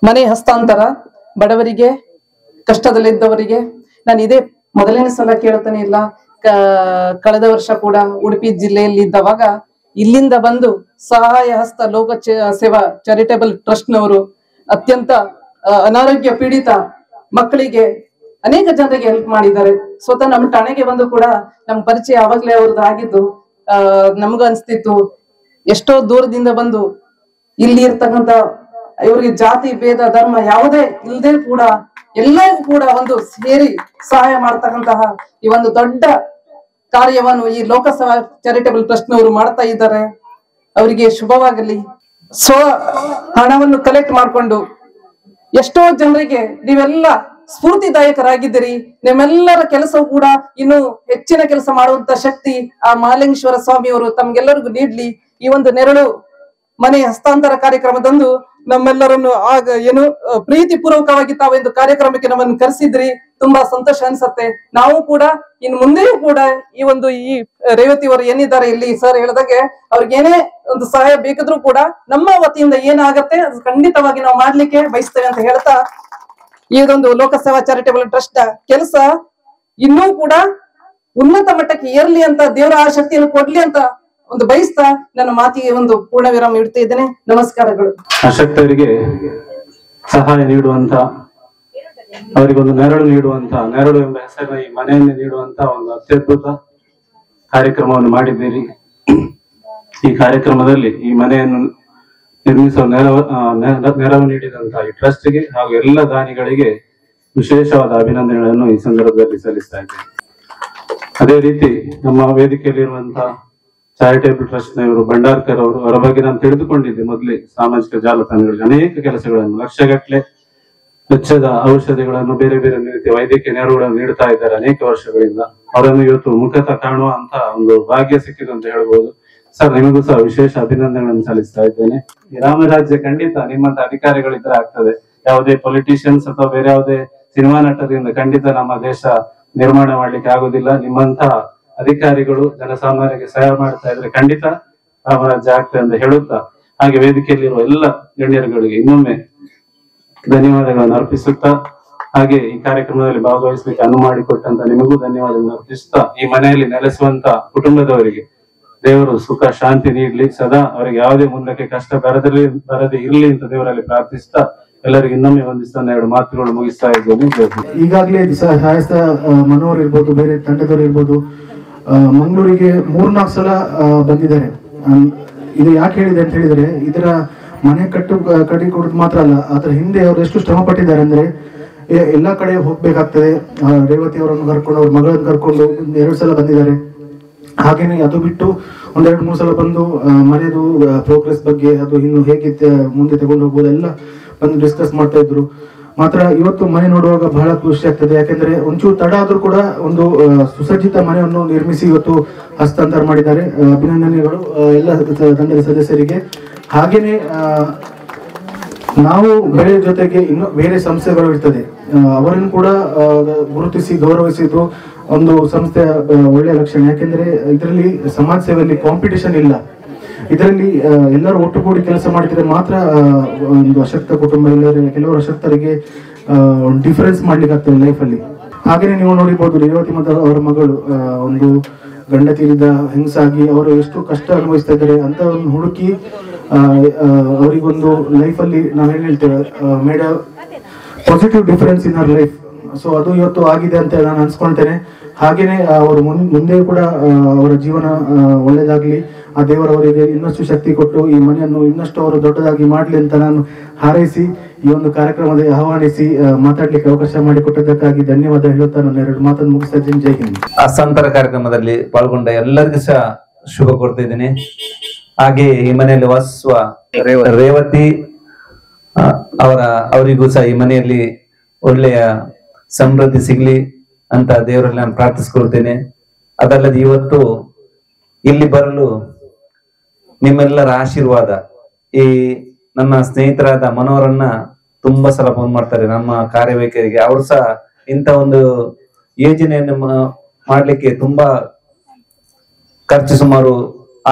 ಮನೆ ಹಸ್ತಾಂತರ ಬಡವರಿಗೆ, ಕಷ್ಟದಲ್ಲಿದ್ದವರಿಗೆ, ನಾನು ಇದೇ ಮೊದಲನೇ ಸಲ ಕೇಳ್ತಾನೆ ಇಲ್ಲ. ಕಳೆದ ವರ್ಷ ಕೂಡ ಉಡುಪಿ ಜಿಲ್ಲೆಯಲ್ಲಿ ಇದ್ದವಾಗ ಇಲ್ಲಿಂದ ಬಂದು ಸಹಾಯ ಹಸ್ತ ಲೋಕ ಸೇವಾ ಚಾರಿಟೇಬಲ್ ಟ್ರಸ್ಟ್ನವರು ಅತ್ಯಂತ ಅನಾರೋಗ್ಯ ಪೀಡಿತ ಮಕ್ಕಳಿಗೆ ಅನೇಕ ಜನರಿಗೆ ಹೆಲ್ಪ್ ಮಾಡಿದ್ದಾರೆ. ಸ್ವತಃ ನಮ್ಮ ಠಾಣೆಗೆ ಬಂದು ಕೂಡ ನಮ್ಮ ಪರಿಚಯ ಆವಾಗ್ಲೇ ಅವ್ರದ್ದು ಆಗಿದ್ದು. ನಮ್ಗ ಅನ್ಸ್ತಿತ್ತು, ಎಷ್ಟೋ ದೂರದಿಂದ ಬಂದು ಇಲ್ಲಿ ಇರ್ತಕ್ಕಂತ ಇವ್ರಿಗೆ ಜಾತಿ ಭೇದ ಧರ್ಮ ಯಾವುದೇ ಇಲ್ಲದೆ ಕೂಡ ಎಲ್ಲರಿಗೂ ಕೂಡ ಒಂದು ಸೇರಿ ಸಹಾಯ ಮಾಡ್ತಕ್ಕಂತಹ ಈ ಒಂದು ದೊಡ್ಡ ಕಾರ್ಯವನ್ನು ಈ ಲೋಕಸೇವಾ ಚಾರಿಟೇಬಲ್ ಟ್ರಸ್ಟ್ನವರು ಮಾಡ್ತಾ ಇದ್ದಾರೆ. ಅವರಿಗೆ ಶುಭವಾಗಲಿ. ಹಣವನ್ನು ಕಲೆಕ್ಟ್ ಮಾಡಿಕೊಂಡು ಎಷ್ಟೋ ಜನರಿಗೆ ನೀವೆಲ್ಲ ಸ್ಫೂರ್ತಿದಾಯಕರಾಗಿದ್ದೀರಿ. ನಿಮ್ಮೆಲ್ಲರ ಕೆಲಸವೂ ಕೂಡ ಇನ್ನು ಹೆಚ್ಚಿನ ಕೆಲಸ ಮಾಡುವಂತ ಶಕ್ತಿ ಆ ಮಹಾಲಿಂಗೇಶ್ವರ ಸ್ವಾಮಿಯವರು ತಮ್ಗೆಲ್ಲರಿಗೂ ನೀಡ್ಲಿ. ಈ ಒಂದು ನೆರಳು ಮನೆ ಹಸ್ತಾಂತರ ಕಾರ್ಯಕ್ರಮದಂದು ನಮ್ಮೆಲ್ಲರನ್ನು ಪ್ರೀತಿ ಪೂರ್ವಕವಾಗಿ ತಾವೊಂದು ಕಾರ್ಯಕ್ರಮಕ್ಕೆ ನಮ್ಮನ್ನು ಕರೆಸಿದ್ರಿ. ತುಂಬಾ ಸಂತೋಷ ಅನ್ಸತ್ತೆ. ನಾವು ಕೂಡ ಇನ್ನು ಮುಂದೆಯೂ ಕೂಡ ಈ ರೇವತಿ ಅವರು ಏನಿದ್ದಾರೆ ಇಲ್ಲಿ ಸರ್ ಹೇಳಿದಾಗೆ ಅವ್ರಿಗೆ ಏನೇ ಒಂದು ಸಹಾಯ ಬೇಕಾದ್ರೂ ಕೂಡ ನಮ್ಮ ವತಿಯಿಂದ ಏನಾಗತ್ತೆ ಅದು ಖಂಡಿತವಾಗಿ ನಾವು ಮಾಡ್ಲಿಕ್ಕೆ ಬಯಸ್ತೇವೆ ಅಂತ ಹೇಳ್ತಾ, ಇದೊಂದು ಲೋಕಸೇವಾ ಚಾರಿಟೇಬಲ್ ಟ್ರಸ್ಟ್ ಕೆಲಸ ಇನ್ನೂ ಕೂಡ ಉನ್ನತ ಮಟ್ಟಕ್ಕೆ ಏರ್ಲಿ ಅಂತ ದೇವರ ಆ ಶಕ್ತಿಯನ್ನು ಕೊಡ್ಲಿ ಅಂತ ಒಂದು ಬಯಸ್ತಾ ನನ್ನ ಮಾತಿಗೆ ಒಂದು ಪೂರ್ಣ ವಿರಾಮ ಇಡ್ತಾ ಇದ್ದೇನೆ. ನಮಸ್ಕಾರಗಳು. ಅಶಕ್ತರಿಗೆ ಸಹಾಯ ನೀಡುವಂತ, ಅವರಿಗೊಂದು ನೆರಳು ನೀಡುವಂತ, ನೆರಳು ಎಂಬ ಹೆಸರಿನ ಈ ಮನೆಯನ್ನು ನೀಡುವಂತ ಒಂದು ಅತ್ಯದ್ಭುತ ಕಾರ್ಯಕ್ರಮವನ್ನು ಮಾಡಿದ್ದೀರಿ. ಈ ಕಾರ್ಯಕ್ರಮದಲ್ಲಿ ಈ ಮನೆಯನ್ನು ನಿರ್ಮಿಸುವ ನೆರವು ನೀಡಿದಂತ ಈ ಟ್ರಸ್ಟ್ಗೆ ಹಾಗೂ ಎಲ್ಲ ದಾನಿಗಳಿಗೆ ವಿಶೇಷವಾದ ಅಭಿನಂದನೆಗಳನ್ನು ಈ ಸಂದರ್ಭದಲ್ಲಿ ಸಲ್ಲಿಸ್ತಾ ಇದ್ದೇನೆ. ಅದೇ ರೀತಿ ನಮ್ಮ ವೇದಿಕೆಯಲ್ಲಿರುವಂತಹ ಚಾರಿಟೇಬಲ್ ಟ್ರಸ್ಟ್ ನವರು ಭಂಡಾರ್ಕರ್ ಅವರು, ಅವರ ಬಗ್ಗೆ ನಾನು ತಿಳಿದುಕೊಂಡಿದ್ದೆ ಮೊದಲೇ ಸಾಮಾಜಿಕ ಜಾಲತಾಣಗಳಲ್ಲಿ ಅನೇಕ ಕೆಲಸಗಳನ್ನು, ಲಕ್ಷಗಟ್ಟಲೆ ವೆಚ್ಚದ ಔಷಧಿಗಳನ್ನು, ಬೇರೆ ಬೇರೆ ರೀತಿಯ ವೈದ್ಯಕೀಯ ನೆರವುಗಳನ್ನು ನೀಡುತ್ತಾ ಇದ್ದಾರೆ ಅನೇಕ ವರ್ಷಗಳಿಂದ. ಅವರನ್ನು ಇವತ್ತು ಮುಖತಃ ಕಾಣುವಂತ ಒಂದು ಭಾಗ್ಯ ಸಿಕ್ಕಿದೆ ಅಂತ ಹೇಳ್ಬೋದು. ಸರ್, ನಿಮಗೂ ಸಹ ವಿಶೇಷ ಅಭಿನಂದನೆಗಳನ್ನು ಸಲ್ಲಿಸ್ತಾ ಇದ್ದೇನೆ. ಈ ರಾಮರಾಜ್ಯ ಖಂಡಿತ ನಿಮ್ಮಂತ ಅಧಿಕಾರಿಗಳಿದ್ರೆ ಆಗ್ತದೆ. ಯಾವುದೇ ಪೊಲಿಟಿಷಿಯನ್ಸ್ ಅಥವಾ ಬೇರೆ ಯಾವುದೇ ಸಿನಿಮಾ ನಟರಿಂದ ಖಂಡಿತ ನಮ್ಮ ದೇಶ ನಿರ್ಮಾಣ ಮಾಡ್ಲಿಕ್ಕೆ ಆಗುದಿಲ್ಲ. ನಿಮ್ಮಂತ ಅಧಿಕಾರಿಗಳು ಜನಸಾಮಾನ್ಯರಿಗೆ ಸಹಾಯ ಮಾಡ್ತಾ ಇದ್ರೆ ಖಂಡಿತ ರಾಮರಾಜ್ಯ ಆಗ್ತದೆ ಅಂತ ಹೇಳುತ್ತಾ, ಹಾಗೆ ವೇದಿಕೆಯಲ್ಲಿರುವ ಎಲ್ಲ ಗಣ್ಯರುಗಳಿಗೆ ಇನ್ನೊಮ್ಮೆ ಧನ್ಯವಾದಗಳನ್ನು ಅರ್ಪಿಸುತ್ತಾ, ಹಾಗೆ ಈ ಕಾರ್ಯಕ್ರಮದಲ್ಲಿ ಭಾಗವಹಿಸಲಿಕ್ಕೆ ಅನುವು ಮಾಡಿಕೊಟ್ಟಂತ ನಿಮಗೂ ಧನ್ಯವಾದಗಳನ್ನು ಅರ್ಪಿಸುತ್ತಾ, ಈ ಮನೆಯಲ್ಲಿ ನೆಲೆಸುವಂತ ಕುಟುಂಬದವರಿಗೆ ದೇವರು ಸುಖ ಶಾಂತಿ ನೀಡ್ಲಿ, ಸದಾ ಅವರಿಗೆ ಯಾವುದೇ ಮುಂದಕ್ಕೆ ಕಷ್ಟ ಬರದೇ ಇರ್ಲಿ ಅಂತ ದೇವರಲ್ಲಿ ಪ್ರಾರ್ಥಿಸ್ತಾ ಎಲ್ಲರಿಗೂ ಇನ್ನೊಮ್ಮೆ ವಂದಿಸ್ತಾ ಎರಡು ಮಾತುಗಳು ಮುಗಿಸ್ತಾ ಇದ್ದೇನೆ. ಈಗಾಗಲೇ ಸಹಾಯಸ್ತ ಮನೋಹರ್ ಇರ್ಬೋದು, ಬೇರೆ ತಂಡದವರು ಇರ್ಬೋದು, ಮಂಗಳೂರಿಗೆ 3-4 ಸಲ ಬಂದಿದ್ದಾರೆ. ಇದು ಯಾಕೆ ಹೇಳಿದೆ ಅಂತ ಹೇಳಿದ್ರೆ, ಇದರ ಮನೆ ಕಟ್ಟಿ ಕೊಡೋದು ಮಾತ್ರ ಅಲ್ಲ, ಅದರ ಹಿಂದೆ ಅವರು ಎಷ್ಟು ಶ್ರಮ ಪಟ್ಟಿದ್ದಾರೆ ಅಂದ್ರೆ ಎಲ್ಲಾ ಕಡೆ ಹೋಗ್ಬೇಕಾಗ್ತದೆ. ರೇವತಿ ಅವರನ್ನು ಕರ್ಕೊಂಡು, ಅವ್ರ ಮಗಳನ್ನು ಕರ್ಕೊಂಡು 2 ಸಲ ಬಂದಿದ್ದಾರೆ. ಹಾಗೇನೆ ಅದು ಬಿಟ್ಟು 1-2-3 ಸಲ ಬಂದು ಮನೆದು ಪ್ರೋಗ್ರೆಸ್ ಬಗ್ಗೆ, ಅದು ಇನ್ನು ಹೇಗೆ ಮುಂದೆ ತಗೊಂಡು ಹೋಗ್ಬೋದು ಎಲ್ಲ ಬಂದು ಡಿಸ್ಕಸ್ ಮಾಡ್ತಾ ಇದ್ರು. ಮಾತ್ರ ಇವತ್ತು ಮನೆ ನೋಡುವಾಗ ಬಹಳ ಖುಷಿ ಆಗ್ತದೆ. ಯಾಕೆಂದ್ರೆ ಒಂಚೂರು ತಡ ಆದ್ರೂ ಕೂಡ ಒಂದು ಸುಸಜ್ಜಿತ ಮನೆಯನ್ನು ನಿರ್ಮಿಸಿ ಇವತ್ತು ಹಸ್ತಾಂತರ ಮಾಡಿದ್ದಾರೆ. ಅಭಿನಂದನೆಗಳು ಎಲ್ಲ ತಂಡದ ಸದಸ್ಯರಿಗೆ. ಹಾಗೇನೆ ನಾವು ಬೆಳೆ ಜೊತೆಗೆ ಇನ್ನು ಬೇರೆ ಸಂಸ್ಥೆಗಳು ಇರ್ತದೆ, ಅವರನ್ನು ಕೂಡ ಗುರುತಿಸಿ ಗೌರವಿಸಿದ್ದು ಒಂದು ಸಂಸ್ಥೆಯ ಒಳ್ಳೆಯ ಲಕ್ಷಣ. ಯಾಕೆಂದ್ರೆ ಇದರಲ್ಲಿ ಸಮಾಜ ಸೇವೆಯಲ್ಲಿ ಕಾಂಪಿಟೇಷನ್ ಇಲ್ಲ. ಇದರಲ್ಲಿ ಎಲ್ಲರೂ ಒಟ್ಟುಗೂಡಿ ಕೆಲಸ ಮಾಡಿದ್ರೆ ಮಾತ್ರ ಒಂದು ಅಶಕ್ತ ಕುಟುಂಬ, ಕೆಲವರು ಅಶಕ್ತರಿಗೆ ಡಿಫರೆನ್ಸ್ ಮಾಡ್ಲಿಕ್ಕೆ ಆಗ್ತದೆ ಲೈಫಲ್ಲಿ. ಹಾಗೇನೆ ನೀವು ನೋಡಿರ್ಬೋದು, ರೇವತಿ ಮತ್ತು ಅವರ ಮಗಳು ಒಂದು ಗಂಡ ತೀರಿದ ಹೆಂಗಸಾಗಿ ಅವರು ಎಷ್ಟು ಕಷ್ಟ ಅನುಭವಿಸ್ತಾ ಇದ್ದಾರೆ ಅಂತ ಒಂದು ಹುಡುಕಿ ಅವರಿಗೊಂದು ಲೈಫಲ್ಲಿ ನಾವೇನ್ ಹೇಳ್ತೇವೆ, made positive difference in our life. So ಅದು ಇವತ್ತು ಆಗಿದೆ ಅಂತ ನಾನು ಅನ್ಸ್ಕೊಳ್ತೇನೆ. ಹಾಗೇನೆ ಅವರು ಮುಂದೆ ಕೂಡ ಅವರ ಜೀವನ ಒಳ್ಳೇದಾಗ್ಲಿ, ಆ ದೇವರವರಿಗೆ ಇನ್ನಷ್ಟು ಶಕ್ತಿ ಕೊಟ್ಟು ಈ ಮನೆಯನ್ನು ಇನ್ನಷ್ಟು ಅವರು ದೊಡ್ಡದಾಗಿ ಮಾಡ್ಲಿ ಅಂತ ನಾನು ಹಾರೈಸಿ ಈ ಒಂದು ಕಾರ್ಯಕ್ರಮದಲ್ಲಿ ಆಹ್ವಾನಿಸಿ ಮಾತಾಡ್ಲಿಕ್ಕೆ ಅವಕಾಶ ಮಾಡಿಕೊಟ್ಟದಕ್ಕಾಗಿ ಧನ್ಯವಾದ ಹೇಳುತ್ತಾ ನಾನು 2 ಮಾತನ್ನು ಮುಗಿಸ್ತಾ ಇದ್ದೀನಿ. ಜೈ ಹಿಂದ್. ಹಸ್ತಾಂತರ ಕಾರ್ಯಕ್ರಮದಲ್ಲಿ ಪಾಲ್ಗೊಂಡ ಎಲ್ಲರಿಗೂ ಸಹ ಶುಭ ಕೊಡ್ತಾ ಇದ್ದೀನಿ. ಹಾಗೆ ಈ ಮನೆಯಲ್ಲಿ ವಾಸಿಸುವ ರೇವತಿ ಅವರಿಗೂ ಸಹ ಈ ಮನೆಯಲ್ಲಿ ಒಳ್ಳೆಯ ಸಮೃದ್ಧಿ ಸಿಗ್ಲಿ ಅಂತ ದೇವರಲ್ಲಿ ನಾನು ಪ್ರಾರ್ಥಿಸ್ಕೊಳ್ತೇನೆ. ಅದಲ್ಲದೆ ಇವತ್ತು ಇಲ್ಲಿ ಬರಲು ನಿಮ್ಮೆಲ್ಲರ ಆಶೀರ್ವಾದ, ಈ ನನ್ನ ಸ್ನೇಹಿತರಾದ ಮನೋಹರನ್ನ ತುಂಬಾ ಸಲ ಫೋನ್ ಮಾಡ್ತಾರೆ ನಮ್ಮ ಕಾರ್ಯವೈಖರಿಗೆ. ಅವರು ಸಹ ಇಂಥ ಒಂದು ಯೋಜನೆಯನ್ನು ಮಾಡ್ಲಿಕ್ಕೆ ತುಂಬಾ ಖರ್ಚು ಸುಮಾರು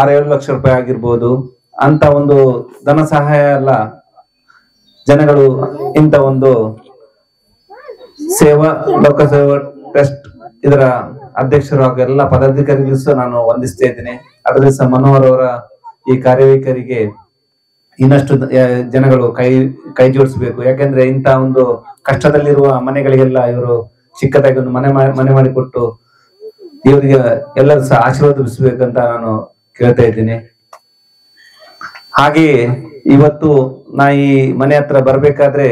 6-7 ಲಕ್ಷ ರೂಪಾಯಿ ಆಗಿರ್ಬೋದು. ಅಂತ ಒಂದು ಧನ ಸಹಾಯ ಎಲ್ಲ ಜನಗಳು ಇಂಥ ಒಂದು ಲೋಕಸೇವಾ ಟ್ರಸ್ಟ್ ಇದರ ಅಧ್ಯಕ್ಷರು ಹಾಗೂ ಎಲ್ಲ ಪದಾಧಿಕಾರಿಗಳು ಸಹ ನಾನು ವಂದಿಸ್ತಾ ಇದ್ದೀನಿ. ಅದರಲ್ಲಿ ಸಹ ಮನೋಹರ್ ಅವರ ಈ ಕಾರ್ಯವೈಖರಿಗೆ ಇನ್ನಷ್ಟು ಜನಗಳು ಕೈ ಜೋಡಿಸಬೇಕು. ಯಾಕೆಂದ್ರೆ ಇಂಥ ಒಂದು ಕಷ್ಟದಲ್ಲಿರುವ ಮನೆಗಳಿಗೆಲ್ಲ ಇವರು ಚಿಕ್ಕದಾಗಿ ಒಂದು ಮನೆ ಮಾಡಿಕೊಟ್ಟು ಇವರಿಗೆ ಎಲ್ಲರೂ ಸಹ ಆಶೀರ್ವಾದಿಸಬೇಕಂತ ನಾನು ಕೇಳ್ತಾ ಇದ್ದೀನಿ. ಹಾಗೆಯೇ ಇವತ್ತು ನಾ ಈ ಮನೆ ಹತ್ರ ಬರ್ಬೇಕಾದ್ರೆ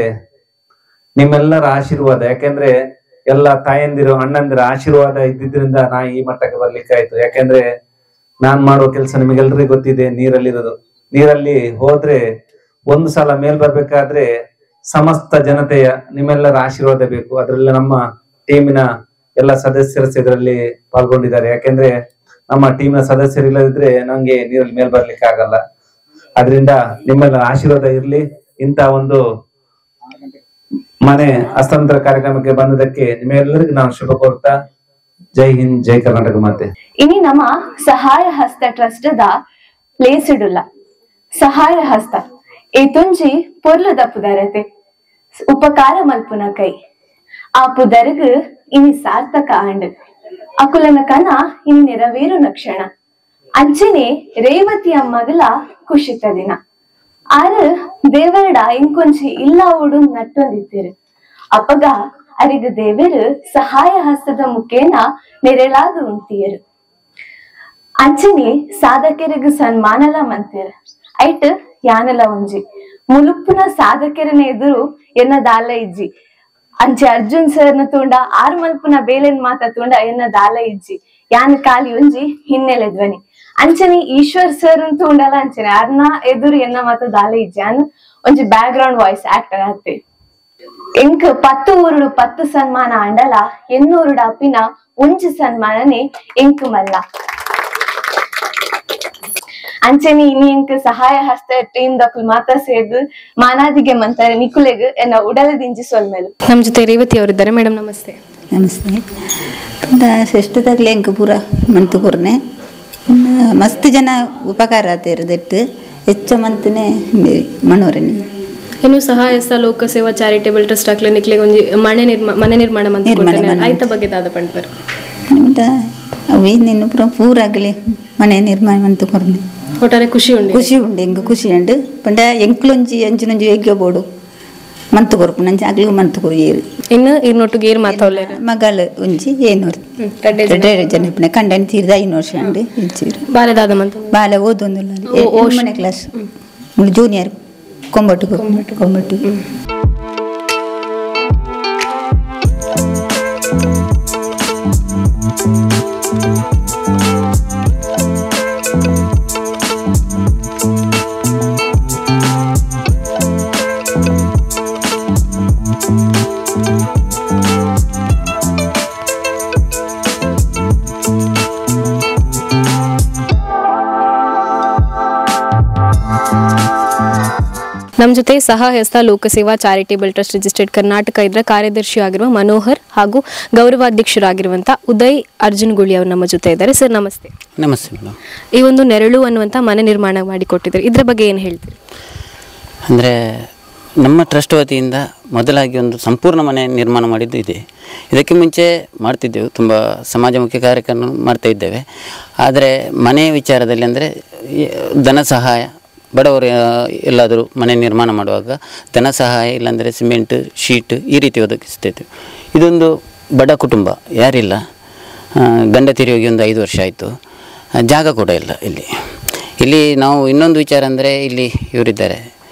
ನಿಮ್ಮೆಲ್ಲರ ಆಶೀರ್ವಾದ, ಯಾಕೆಂದ್ರೆ ಎಲ್ಲ ತಾಯಂದಿರು ಅಣ್ಣಂದಿರ ಆಶೀರ್ವಾದ ಇದ್ದಿದ್ರಿಂದ ನಾ ಈ ಮಟ್ಟಕ್ಕೆ ಬರ್ಲಿಕ್ಕೆ ಆಯ್ತು. ಯಾಕೆಂದ್ರೆ ನಾನ್ ಮಾಡುವ ಕೆಲಸ ನಿಮಗೆಲ್ಲರಿಗೂ ಗೊತ್ತಿದೆ, ನೀರಲ್ಲಿರೋದು. ನೀರಲ್ಲಿ ಹೋದ್ರೆ ಒಂದು ಸಲ ಮೇಲ್ ಬರ್ಬೇಕಾದ್ರೆ ಸಮಸ್ತ ಜನತೆಯ ನಿಮ್ಮೆಲ್ಲರ ಆಶೀರ್ವಾದ ಬೇಕು. ಅದ್ರಲ್ಲಿ ನಮ್ಮ ಟೀಮಿನ ಎಲ್ಲ ಸದಸ್ಯರು ಇದರಲ್ಲಿ ಪಾಲ್ಗೊಂಡಿದ್ದಾರೆ. ಯಾಕೆಂದ್ರೆ ನಮ್ಮ ಟೀಮಿನ ಸದಸ್ಯರಿಲ್ಲದಿದ್ರೆ ನಂಗೆ ನೀರಲ್ಲಿ ಮೇಲ್ ಬರ್ಲಿಕ್ಕೆ ಆಗಲ್ಲ. ಅದರಿಂದ ನಿಮ್ಮೆಲ್ಲರ ಆಶೀರ್ವಾದ ಇರ್ಲಿ. ಇಂತ ಒಂದು ಮನೆ ಹಸ್ತಾಂತರ ಕಾರ್ಯಕ್ರಮಕ್ಕೆ ಬಂದದಕ್ಕೆ ನಿಮ್ಮೆಲ್ಲರಿಗೂ ನಾನು ಶುಭ ಕೋರ್ತಾ ಜೈ ಹಿಂದ್, ಜೈ ಕರ್ನಾಟಕ ಮಾತೆ. ಇನಿ ನಮ್ಮ ಸಹಾಯ ಹಸ್ತ ಟ್ರಸ್ಟ್ ದ ಪ್ಲೇಸ್ ಇಡುಲ್ಲ ಸಹಾಯ ಹಸ್ತ ಈ ತುಂಜಿ ಪೊರ್ಲು ದಪ್ಪುದರತೆ ಉಪಕಾರ ಮಲ್ಪುನ ಕೈ ಆ ಪುದರ್ಗ್ ಇನಿ ಸಾರ್ಥಕ ಆಂಡ್ ಅಕುಲನ ಕನ ಇನಿ ನೆರವೇರುನ ಕ್ಷಣ ಅಂಚನೆ ರೇವತಿಯ ಮಗಲ ಖುಷಿತ ದಿನ ಆರು ದೇವರಡ ಇಂಕೊಂಚಿ ಇಲ್ಲ ಉಡು ನಟ್ಟೊಂದಿದ್ದೀರು ಅಪ್ಪಗ ಅರಿಗ ದೇವರು ಸಹಾಯ ಹಸ್ತದ ಮುಖೇನ ನೆರಳಾದು ಉಂತಿಯರು ಅಂಚನೆ ಸಾಧಕರಿಗ ಸನ್ಮಾನಲ ಮಂತಿರ ಐಟ್ ಯಾನಲ ಒಂಜಿ ಮುಲುಪ್ಪುನ ಸಾಧಕರನ ಎದುರು ಎನ್ನ ದಾಲ ಇಜ್ಜಿ ಅಂಚೆ ಅರ್ಜುನ್ ಸರ್ನ ತೂಂಡ ಆರ್ ಮಲ್ಪುನ ಬೇಲೆನ್ ಮಾತ ತೂಂಡ ಎನ್ನ ದಾಲ ಇಜ್ಜಿ ಯಾನ್ ಕಾಲಿ ಒಂಜಿ ಹಿನ್ನೆಲೆ ಧ್ವನಿ ಅಂಚನೆ ಈಶ್ವರ್ ಸರ್ ಅಂತ ಉಂಡಲ್ಲ ಅಂಚನೆ ಅರ್ನ ಎದುರು ಎನ್ನ ಮಾತ ದಾಲ ಇಜ್ಜಿ ಅನ್ ಒಂಜಿ ಬ್ಯಾಕ್ ಗ್ರೌಂಡ್ ವಾಯ್ಸ್ ಆಕ್ಟರ್ ಆತೆ ಎಂಕ್ 10 ಊರುಡು 10 ಸನ್ಮಾನ ಅಂಡಲ 800 ಅಪಿನ ಒಂಜಿ ಸನ್ಮಾನನೆ ಎಂಕ್ ಮಲ್ಲ ಅಂಚನೆ ಇನಿ ಎಂಕ್ ಸಹಾಯ ಹಸ್ತ ಟೀಮ್ ದಕ್ಲು ಮಾತ ಸೇರ್ದು ಮಾನಾದಿಗೆ ಮಂತಾರೆ ನಿಕುಲೆಗ್ ಎನ್ನ ಉಡಲದಿಂಜಿ ಸೊಲ್ಮೆಲು. ನಮ್ಮ ಜೊತೆ ರೇವತಿ ಅವರಿದ್ದಾರೆ. ಮೇಡಮ್ ನಮಸ್ತೆ. ನಮಸ್ತೆ. ಶ್ರೇಷ್ಠದಾಗ್ಲಿ ಎಂಕ್ ಪೂರ ಮಂತು ಕೊರ್ನೆ ಮಸ್ತ್ ಜನ ಉಪಕಾರ ಆತಿರ್ದಿಟ್ಟು ಹೆಚ್ಚು ಮಂತನೆ ಮನೋರನೆ ಇನ್ನು ಸಹಾಯ ಹಸ್ತ ಲೋಕ ಸೇವಾ ಚಾರಿಟೇಬಲ್ ಟ್ರಸ್ಟ್ ಆಗ್ಲಿ ನಿಕ್ಲೆಗ್ ಒಂಜಿ ಮನೆ ನಿರ್ಮಾಣ ಆಯ್ತ ಬಗ್ಗೆ ದಾದ ಪಂಡ್ಪರ್ ಅವಿ ನಿನ್ನ ಪೂರ ಪೂರಾಗ್ಲಿ ಮನೆ ನಿರ್ಮಾಣ ಮಂತು ಕೊರ್ನೆ ಒಟ್ಟಾರೆ ಖುಷಿ ಉಂಡು ಎಂಗ್ ಖುಷಿ ಉಂಡು ಪಂಡ ಎಂಕ್ಲೊಂಜಿ ಅಂಚಿನೊಂಜಿ ಹೇಗೆ ಬೋಡು ಮಂತು ಕೊರ್ಪು ನಂಚ ಆಗ್ಲಿಗೂ ಮಂತು ಕೊರಿಯರು ಇನ್ನು ಇರ್ನೊಟ್ಟಿಗೆ ಏರ್ ಮಾತಾವಲ್ಲ ಮಗಳು ಒಂಜಿ ಏನೂರು ಜನ ಕಂಡನ್ ತೀರ್ದ 5 ವರ್ಷ ಅಂಡಿ ಇಚ್ಚಿರು ಬಾಲ್ಯದಾದ ಮಂತ ಬಾಲ ಓದೊಂದಿಲ್ಲ ಮನೆ ಕ್ಲಾಸ್ ಜೂನಿಯರ್ ಕೊಂಬಟ್ಟು ನಮ್ಮ ಜೊತೆ ಸಹಾಯಸ್ತ ಲೋಕಸೇವಾ ಚಾರಿಟೇಬಲ್ ಟ್ರಸ್ಟ್ ರಿಜಿಸ್ಟರ್ಡ್ ಕರ್ನಾಟಕ ಇದರ ಕಾರ್ಯದರ್ಶಿ ಆಗಿರುವ ಮನೋಹರ್ ಹಾಗೂ ಗೌರವಾಧ್ಯಕ್ಷರಾಗಿರುವಂಥ ಉದಯ್ ಅರ್ಜುನ್ಗುಳಿ ಅವರು ನಮ್ಮ ಜೊತೆ ಇದ್ದಾರೆ. ಸರ್ ನಮಸ್ತೆ. ನಮಸ್ತೆ ಮೇಡಮ್. ಈ ಒಂದು ನೆರಳು ಅನ್ನುವಂಥ ಮನೆ ನಿರ್ಮಾಣ ಮಾಡಿಕೊಟ್ಟಿದ್ದಾರೆ, ಇದರ ಬಗ್ಗೆ ಏನು ಹೇಳ್ತೀರಿ? ಅಂದರೆ ನಮ್ಮ ಟ್ರಸ್ಟ್ ವತಿಯಿಂದ ಮೊದಲಾಗಿ ಒಂದು ಸಂಪೂರ್ಣ ಮನೆ ನಿರ್ಮಾಣ ಮಾಡಿದ್ದು ಇದೆ. ಇದಕ್ಕೆ ಮುಂಚೆ ಮಾಡ್ತಿದ್ದೆವು, ತುಂಬ ಸಮಾಜಮುಖಿ ಕಾರ್ಯಕ್ರಮ ಮಾಡ್ತಾ ಇದ್ದೇವೆ. ಆದರೆ ಮನೆ ವಿಚಾರದಲ್ಲಿ ಅಂದರೆ ಧನ ಸಹಾಯ, ಬಡವರು ಎಲ್ಲಾದರೂ ಮನೆ ನಿರ್ಮಾಣ ಮಾಡುವಾಗ ಧನ ಸಹಾಯ ಇಲ್ಲಾಂದರೆ ಸಿಮೆಂಟ್ ಶೀಟ್ ಈ ರೀತಿ ಒದಗಿಸ್ತಿದ್ದೆವು. ಇದೊಂದು ಬಡ ಕುಟುಂಬ, ಯಾರಿಲ್ಲ, ಗಂಡ ತಿರಿ ಹೋಗಿ ಒಂದು 5 ವರ್ಷ ಆಯಿತು, ಜಾಗ ಕೂಡ ಇಲ್ಲ. ಇಲ್ಲಿ ನಾವು ಇನ್ನೊಂದು ವಿಚಾರ ಅಂದರೆ ಇಲ್ಲಿ ಇವರಿದ್ದಾರೆ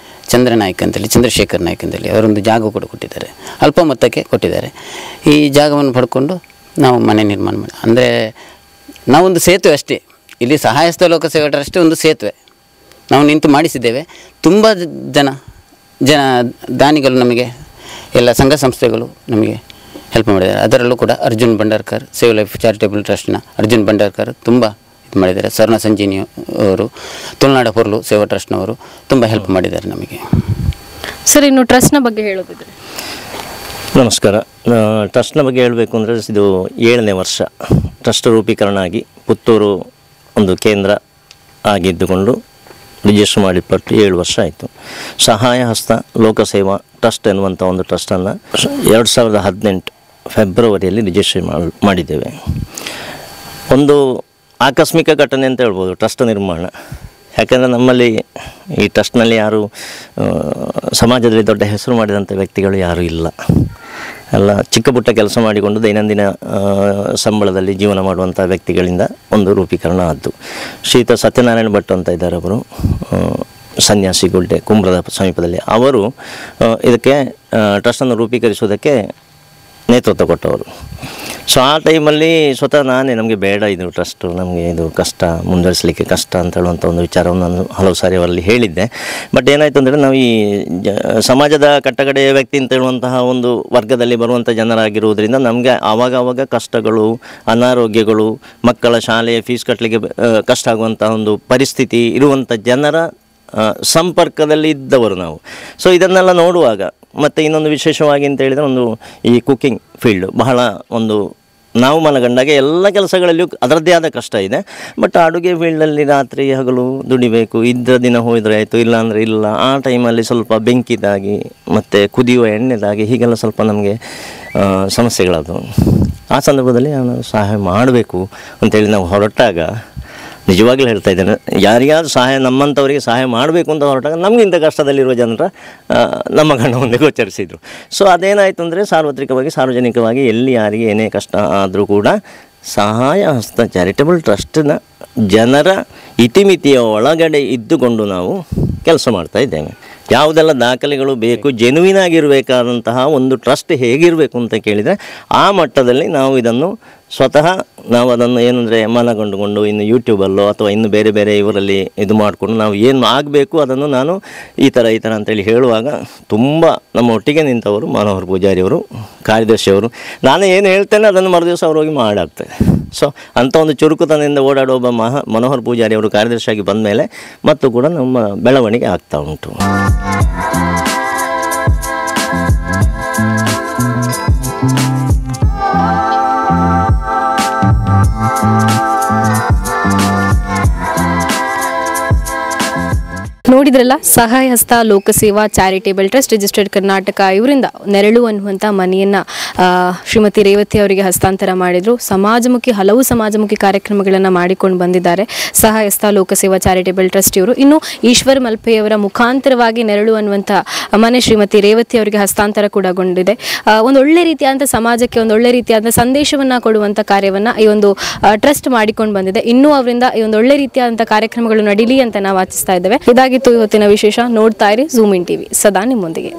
ಚಂದ್ರನಾಯ್ಕ ಅಂತೇಳಿ, ಚಂದ್ರಶೇಖರ್ ನಾಯ್ಕ ಅಂತೇಳಿ, ಅವರೊಂದು ಜಾಗ ಕೂಡ ಕೊಟ್ಟಿದ್ದಾರೆ, ಅಲ್ಪ ಮೊತ್ತಕ್ಕೆ ಕೊಟ್ಟಿದ್ದಾರೆ. ಈ ಜಾಗವನ್ನು ಪಡ್ಕೊಂಡು ನಾವು ಮನೆ ನಿರ್ಮಾಣ ಮಾಡಿ, ಅಂದರೆ ನಾವೊಂದು ಸೇತುವೆ ಅಷ್ಟೇ, ಇಲ್ಲಿ ಸಹಾಯಸ್ತ ಲೋಕಸೇವಾ ಟ್ರಸ್ಟ್ ಒಂದು ಸೇತುವೆ ನಾವು ನಿಂತು ಮಾಡಿಸಿದ್ದೇವೆ. ತುಂಬ ಜನ ದಾನಿಗಳು ನಮಗೆ, ಎಲ್ಲ ಸಂಘ ಸಂಸ್ಥೆಗಳು ನಮಗೆ ಹೆಲ್ಪ್ ಮಾಡಿದ್ದಾರೆ. ಅದರಲ್ಲೂ ಕೂಡ Arjun Bhandarkar, save life charitable ಟ್ರಸ್ಟ್ನ ಅರ್ಜುನ್ ಭಂಡಾರ್ಕರ್ ತುಂಬ ಇದು ಮಾಡಿದ್ದಾರೆ. ಸ್ವರ್ಣ ಸಂಜೀನಿ ಅವರು, ತುಳುನಾಡ ಪೊರ್ಲು ಸೇವಾ ಟ್ರಸ್ಟ್ನವರು ತುಂಬ ಹೆಲ್ಪ್ ಮಾಡಿದ್ದಾರೆ ನಮಗೆ. ಸರ್, ಇನ್ನು ಟ್ರಸ್ಟ್ನ ಬಗ್ಗೆ ಹೇಳೋದಿದ್ರೆ? ನಮಸ್ಕಾರ. ಟ್ರಸ್ಟ್ನ ಬಗ್ಗೆ ಹೇಳಬೇಕು ಅಂದರೆ ಇದು 7ನೇ ವರ್ಷ ಟ್ರಸ್ಟ್ ರೂಪೀಕರಣ ಆಗಿ ಪುತ್ತೂರು ಒಂದು ಕೇಂದ್ರ ಆಗಿದ್ದುಕೊಂಡು ರಿಜಿಸ್ಟರ್ ಮಾಡಿಪಟ್ಟು 7 ವರ್ಷ ಆಯಿತು. ಸಹಾಯ ಹಸ್ತ ಲೋಕಸೇವಾ ಟ್ರಸ್ಟ್ ಎನ್ನುವಂಥ ಒಂದು ಟ್ರಸ್ಟನ್ನು 2018 ಫೆಬ್ರವರಿಯಲ್ಲಿ ರಿಜಿಸ್ಟ್ರಿ ಮಾಡಿದ್ದೇವೆ. ಒಂದು ಆಕಸ್ಮಿಕ ಘಟನೆ ಅಂತ ಹೇಳ್ಬೋದು ಟ್ರಸ್ಟ್ ನಿರ್ಮಾಣ. ಯಾಕೆಂದರೆ ನಮ್ಮಲ್ಲಿ ಈ ಟ್ರಸ್ಟ್ನಲ್ಲಿ ಯಾರು ಸಮಾಜದಲ್ಲಿ ದೊಡ್ಡ ಹೆಸರು ಮಾಡಿದಂಥ ವ್ಯಕ್ತಿಗಳು ಯಾರೂ ಇಲ್ಲ. ಎಲ್ಲ ಚಿಕ್ಕ ಪುಟ್ಟ ಕೆಲಸ ಮಾಡಿಕೊಂಡು ದೈನಂದಿನ ಸಂಬಳದಲ್ಲಿ ಜೀವನ ಮಾಡುವಂಥ ವ್ಯಕ್ತಿಗಳಿಂದ ಒಂದು ರೂಪೀಕರಣ ಆದ್ದು. ಶ್ರೀಯುತ ಸತ್ಯನಾರಾಯಣ ಭಟ್ ಅಂತ ಇದ್ದಾರೆ, ಅವರು ಸನ್ಯಾಸಿ ಗುಡ್ಡೆ ಕುಂಬ್ರದ ಸಮೀಪದಲ್ಲಿ. ಅವರು ಇದಕ್ಕೆ ಟ್ರಸ್ಟನ್ನು ರೂಪೀಕರಿಸುವುದಕ್ಕೆ ನೇತೃತ್ವ ಕೊಟ್ಟವರು. ಸೊ ಆ ಟೈಮಲ್ಲಿ ಸ್ವತಃ ನಾನೇ ನಮಗೆ ಬೇಡ ಇದು ಟ್ರಸ್ಟು, ನಮಗೆ ಇದು ಕಷ್ಟ, ಮುಂದುವರಿಸಲಿಕ್ಕೆ ಕಷ್ಟ ಅಂತ ಹೇಳುವಂಥ ಒಂದು ವಿಚಾರವನ್ನು ನಾನು ಹಲವು ಸಾರಿ ಅವರಲ್ಲಿ ಹೇಳಿದ್ದೆ. ಬಟ್ ಏನಾಯಿತು ಅಂದರೆ ನಾವು ಈ ಸಮಾಜದ ಕಟ್ಟಕಡೆಯ ವ್ಯಕ್ತಿ ಅಂತ ಹೇಳುವಂತಹ ಒಂದು ವರ್ಗದಲ್ಲಿ ಬರುವಂಥ ಜನರಾಗಿರುವುದರಿಂದ ನಮಗೆ ಆವಾಗ ಕಷ್ಟಗಳು, ಅನಾರೋಗ್ಯಗಳು, ಮಕ್ಕಳ ಶಾಲೆಯ ಫೀಸ್ ಕಟ್ಟಲಿಕ್ಕೆ ಕಷ್ಟ ಆಗುವಂಥ ಒಂದು ಪರಿಸ್ಥಿತಿ ಇರುವಂಥ ಜನರ ಸಂಪರ್ಕದಲ್ಲಿ ಇದ್ದವರು ನಾವು. ಸೊ ಇದನ್ನೆಲ್ಲ ನೋಡುವಾಗ ಮತ್ತು ಇನ್ನೊಂದು ವಿಶೇಷವಾಗಿ ಅಂತ ಹೇಳಿದರೆ ಒಂದು ಈ ಕುಕ್ಕಿಂಗ್ ಫೀಲ್ಡು ಬಹಳ ಒಂದು ನಾವು ಮನಗಂಡಾಗೆ ಎಲ್ಲ ಕೆಲಸಗಳಲ್ಲಿಯೂ ಅದರದ್ದೇ ಆದ ಕಷ್ಟ ಇದೆ. ಬಟ್ ಅಡುಗೆ ಫೀಲ್ಡಲ್ಲಿ ರಾತ್ರಿ ಹಗಲು ದುಡಿಬೇಕು, ಇದ್ದ ದಿನ ಹೋದರೆ ಆಯಿತು, ಇಲ್ಲಾಂದರೆ ಇಲ್ಲ. ಆ ಟೈಮಲ್ಲಿ ಸ್ವಲ್ಪ ಬೆಂಕಿದಾಗಿ ಮತ್ತು ಕುದಿಯುವ ಎಣ್ಣೆದಾಗಿ ಹೀಗೆಲ್ಲ ಸ್ವಲ್ಪ ನಮಗೆ ಸಮಸ್ಯೆಗಳದು. ಆ ಸಂದರ್ಭದಲ್ಲಿ ನಾನು ಸಹಾಯ ಮಾಡಬೇಕು ಅಂತೇಳಿ ನಾವು ಹೊರಟಾಗ, ನಿಜವಾಗ್ಲೂ ಹೇಳ್ತಾ ಇದ್ದೇನೆ, ಯಾರಿಗಾದ್ರೂ ಸಹಾಯ ನಮ್ಮಂಥವರಿಗೆ ಸಹಾಯ ಮಾಡಬೇಕು ಅಂತ ಹೊರಟಾಗ ನಮಗಿಂತ ಕಷ್ಟದಲ್ಲಿರುವ ಜನರ ನಮ್ಮ ಕಣ್ಣ ಮುಂದೆ ಗೋಚರಿಸಿದರು. ಸೊ ಅದೇನಾಯಿತು ಅಂದರೆ ಸಾರ್ವಜನಿಕವಾಗಿ ಎಲ್ಲಿ ಯಾರಿಗೆ ಏನೇ ಕಷ್ಟ ಆದರೂ ಕೂಡ ಸಹಾಯ ಹಸ್ತ ಚಾರಿಟೇಬಲ್ ಟ್ರಸ್ಟ್ನ ಜನರ ಇತಿಮಿತಿಯ ಒಳಗಡೆ ಇದ್ದುಕೊಂಡು ನಾವು ಕೆಲಸ ಮಾಡ್ತಾ ಇದ್ದೇವೆ. ಯಾವುದೆಲ್ಲ ದಾಖಲೆಗಳು ಬೇಕು, ಜೆನ್ಯೂನ್ ಆಗಿರಬೇಕಾದಂತಹ ಒಂದು ಟ್ರಸ್ಟ್ ಹೇಗಿರಬೇಕು ಅಂತ ಕೇಳಿದರೆ ಆ ಮಟ್ಟದಲ್ಲಿ ನಾವು ಇದನ್ನು ಸ್ವತಃ ನಾವು ಅದನ್ನು ಏನಂದರೆ ಮನಗೊಂಡುಕೊಂಡು ಇನ್ನು ಯೂಟ್ಯೂಬಲ್ಲೋ ಅಥವಾ ಇನ್ನು ಬೇರೆ ಬೇರೆ ಇವರಲ್ಲಿ ಇದು ಮಾಡಿಕೊಂಡು ನಾವು ಏನು ಆಗಬೇಕು ಅದನ್ನು ನಾನು ಈ ಥರ ಅಂತೇಳಿ ಹೇಳುವಾಗ ತುಂಬ ನಮ್ಮ ಒಟ್ಟಿಗೆ ನಿಂತವರು ಮನೋಹರ್ ಪೂಜಾರಿಯವರು, ಕಾರ್ಯದರ್ಶಿಯವರು. ನಾನು ಏನು ಹೇಳ್ತೇನೆ ಅದನ್ನು ಮರುದಿವಸ ಅವರು ಹೋಗಿ ಮಾಡಾಗ್ತದೆ. ಸೊ ಅಂಥ ಒಂದು ಚುರುಕುತನದಿಂದ ಓಡಾಡುವ ಒಬ್ಬ ಮನೋಹರ್ ಪೂಜಾರಿಯವರು ಕಾರ್ಯದರ್ಶಿಯಾಗಿ ಬಂದ ಮೇಲೆ ಮತ್ತು ಕೂಡ ನಮ್ಮ ಬೆಳವಣಿಗೆ ಆಗ್ತಾ ಉಂಟು. ನೋಡಿ ನೋಡಿದ್ರಲ್ಲ, ಸಹಾಯ ಹಸ್ತ ಲೋಕಸೇವಾ ಚಾರಿಟೇಬಲ್ ಟ್ರಸ್ಟ್ ರಿಜಿಸ್ಟರ್ಡ್ ಕರ್ನಾಟಕ ಇವರಿಂದ ನೆರಳು ಅನ್ನುವಂಥ ಮನೆಯನ್ನ ಶ್ರೀಮತಿ ರೇವತಿ ಅವರಿಗೆ ಹಸ್ತಾಂತರ ಮಾಡಿದ್ರು. ಹಲವು ಸಮಾಜಮುಖಿ ಕಾರ್ಯಕ್ರಮಗಳನ್ನು ಮಾಡಿಕೊಂಡು ಬಂದಿದ್ದಾರೆ ಸಹಾಯ ಹಸ್ತ ಲೋಕಸೇವಾ ಚಾರಿಟೇಬಲ್ ಟ್ರಸ್ಟ್ ಇವರು. ಇನ್ನು ಈಶ್ವರ್ ಮಲ್ಪೆಯವರ ಮುಖಾಂತರವಾಗಿ ನೆರಳು ಅನ್ನುವಂಥ ಮನೆ ಶ್ರೀಮತಿ ರೇವತಿ ಅವರಿಗೆ ಹಸ್ತಾಂತರ ಕೂಡಗೊಂಡಿದೆ. ಒಂದು ಒಳ್ಳೆ ರೀತಿಯಾದಂಥ ಸಮಾಜಕ್ಕೆ ಒಂದು ಒಳ್ಳೆ ರೀತಿಯಾದ ಸಂದೇಶವನ್ನ ಕೊಡುವಂಥ ಕಾರ್ಯವನ್ನ ಈ ಒಂದು ಟ್ರಸ್ಟ್ ಮಾಡಿಕೊಂಡು ಬಂದಿದೆ. ಇನ್ನೂ ಅವರಿಂದ ಈ ಒಂದು ಒಳ್ಳೆ ರೀತಿಯಾದಂಥ ಕಾರ್ಯಕ್ರಮಗಳು ನಡೀಲಿ ಅಂತ ನಾವು ಆಚಿಸ್ತಾ ಇದ್ದೇವೆ. ಇದಾಗಿತ್ತು ಇವತ್ತಿನ ವಿಶೇಷ. ನೋಡ್ತಾ ಇರಿ ಝೂಮ್ ಇನ್ ಟಿವಿ, ಸದಾ ನಿಮ್ಮೊಂದಿಗೆ.